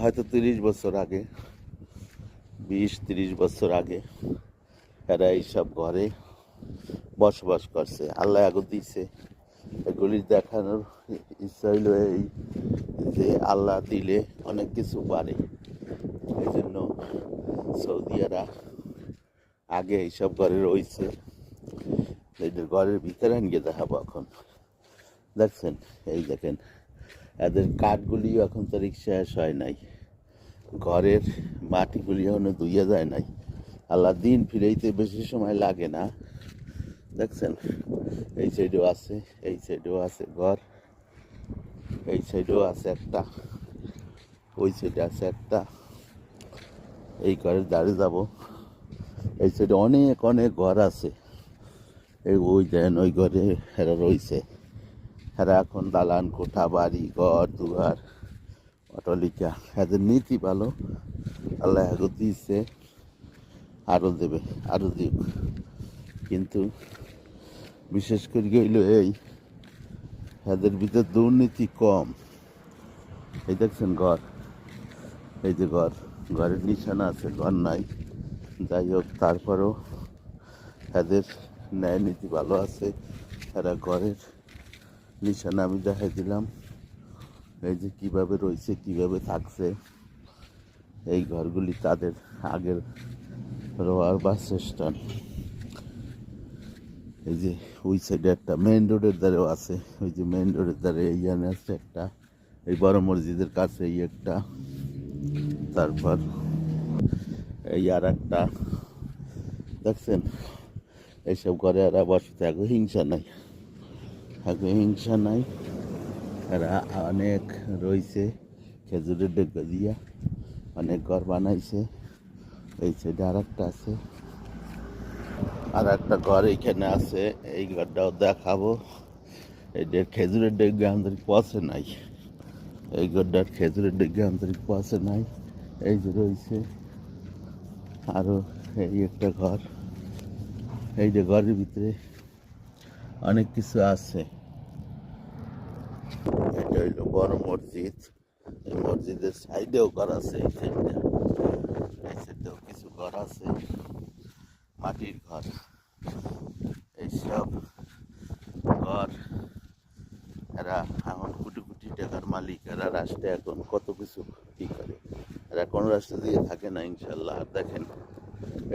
হয়তো 30 বছর আগে, 20-30 বছর আগে এরা এইসব ঘরে বসবাস করছে। আল্লাহ আগে দিছে এগুলি দেখানোর ইচ্ছা হইল এই যে আল্লাহ দিলে অনেক কিছু পারে। এই জন্য সৌদিয়ারা আগে এইসব ঘরে রয়েছে। এদের ঘরের ভিতরে গিয়ে দেখাবো এখন। দেখছেন, এই দেখেন এদের কাঠগুলিও এখন তো শেষ হয় নাই, ঘরের মাটিগুলি এখনো ধুইয়া যায় নাই। আল্লাহ দিন ফিরাইতে বেশি সময় লাগে না। দেখছেন, এই সাইডেও আছে, এই সাইডেও আছে ঘর, এই সাইডেও আছে একটা, ওই সাইডে আছে একটা। এই ঘরের দাঁড়িয়ে যাব, এই সাইডে অনেক অনেক ঘর আছে। এই ওই দেন ওই ঘরে এরা রয়েছে। এরা এখন দালান কোঠা, বাড়ি ঘর দুয়ার, অট্টালিকা, এদের নীতি ভালো। আল্লাহ এগো দিয়েছে, আরও দেবে, আরও দিক। কিন্তু বিশেষ করে গেল এই এদের ভিতর দুর্নীতি কম। এই দেখছেন ঘর, এই যে ঘর, ঘরের নিশানা আছে, ঘর নাই। যাই হোক, তারপরেও এদের ন্যায় নীতি ভালো আছে। এরা ঘরের নিশানা আমি দেখাই দিলাম, এই যে কিভাবে রয়েছে, কিভাবে থাকছে। এই ঘরগুলি তাদের আগের রোয়ার বাস স্ট্যান্ড। এই যে ওই সাইডে একটা মেইন রোডের ধারেও আছে, ওই যে মেইন রোডের ধারে এইখানে আছে একটা, এই বড় মসজিদের কাছে এই একটা, তারপর এই আর একটা। দেখছেন, এইসব ঘরে এরা বসে থাকে, হিংসা নাই, থাকে হিংসা নাই। এরা অনেক রয়েছে, খেজুরের ডেকে দিয়া অনেক ঘর বানাইছে। এই সাইডে আর একটা আছে, আর একটা ঘর এইখানে আছে, এই ঘরটাও দেখাবো। এই খেজুরের ডেকে আন্তরিক পচে নাই, এই ঘরটার খেজুরের ডেকে আন্তরিক পচে নাই। এই যে রয়েছে আরো এই একটা ঘর, এই যে ঘরের ভিতরে অনেক কিছু আছে। এটা হইলো বড় মসজিদ, এই মসজিদের সাইডেও ঘর আছে, এই সাইডেও কিছু ঘর আছে, মাটির ঘর। এইসব ঘর এরা এখন কোটি কোটি টাকার মালিক। এরা রাষ্ট্রে এখন কত কিছু কি করে, এরা কোন রাষ্ট্রে দিয়ে থাকে না ইনশাল্লাহ। আর দেখেন,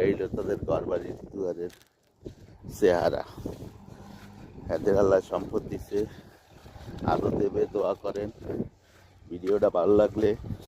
এইটা তাদের ঘর বাড়ির দুয়ারের চেহারা। এদের আল্লাহ সম্পদ দিছে, আরো দেবে, দোয়া করেন। ভিডিওটা ভালো লাগলে